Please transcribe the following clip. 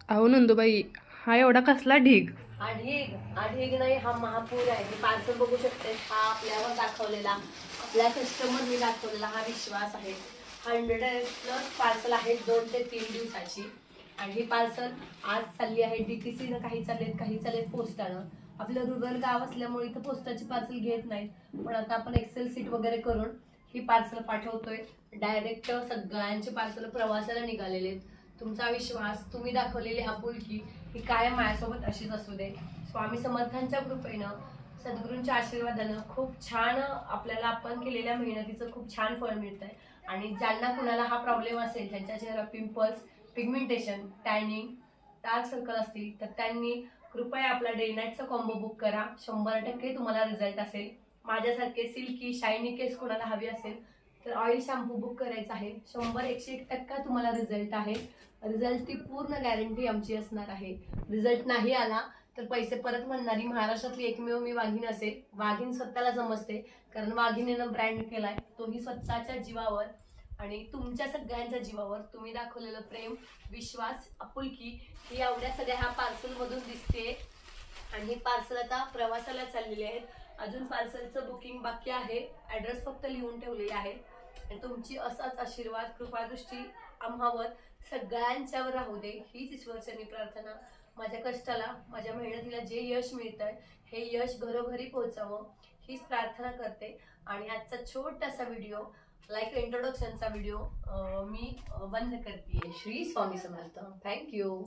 अहो नंदूबाई, हा एवढा कसला ढीग? आढीग नाही, हा महापूर आहे. हे पार्सल बघू शकते, हा आपल्यावर दाखवलेला, आपल्या कस्टमरनी दाखवलेला हा विश्वास आहे. 100+ पार्सल आहेत 2 ते 3 दिवसाची. आणि ही पार्सल आज चालली आहे DTC, काही चालेत पोस्टानं. आपलं रुरल गाव असल्यामुळे इथं पोस्टाची पार्सल घेत नाहीत, पण आता आपण एक्सेल सीट वगैरे करून ही पार्सल पाठवतोय. डायरेक्ट सगळ्यांचे पार्सल प्रवासाला निघालेले आहेत. तुमचा विश्वास, तुम्ही दाखवलेली आपुलकी ही कायम माझ्यासोबत अशीच असू दे. स्वामी समर्थांच्या कृपेनं, सद्गुरूंच्या आशीर्वादानं खूप छान आपल्याला आपण केलेल्या मेहनतीचं खूप छान फळ मिळतंय. आणि ज्यांना कुणाला हा प्रॉब्लेम असेल, ज्यांच्या चेहरा pimples, pigmentation, tanning, dark circle असतील, तर त्यांनी कृपया आपला डे नाईटचा कॉम्बो बुक करा. 100% तुम्हाला रिझल्ट असेल. माझ्यासारखे सिल्की शायनी केस कुणाला हवी असेल तर ऑइल शॅम्पू बुक करायचा आहे. 100-101% तुम्हाला रिझल्ट आहे. रिझल्टची पूर्ण गॅरंटी आमची असणार आहे. रिझल्ट नाही आला तर पैसे परत म्हणणारी महाराष्ट्रातली एकमेव मी वाघीण असेल. वाघीण स्वतःला समजते, कारण वाघिणीनं ब्रँड केलाय, तोही स्वतःच्या जीवावर आणि तुमच्या सगळ्यांच्या जीवावर. तुम्ही दाखवलेलं प्रेम, विश्वास, आपुलकी ही एवढ्या सगळ्या ह्या पार्सल मधून दिसते. आणि हे पार्सल आता प्रवासाला चाललेले आहेत. अजून पार्सलचं बुकिंग बाकी आहे. ऍड्रेस फक्त लिहून ठेवलेले आहे. आणि तुमची असाच आशीर्वाद, कृपादृष्टी आम्हावर सगळ्यांच्यावर राहू दे, हीच ईश्वरचरणी प्रार्थना. माझ्या कष्टाला, माझ्या मेहनतीला जे यश मिळतंय, हे यश घरोघरी पोहोचावं हीच प्रार्थना करते. आणि आजचा छोटासा व्हिडिओ, लाईक इंट्रोडक्शनचा व्हिडिओ मी बंद करते. श्री स्वामी समर्थ. थँक्यू.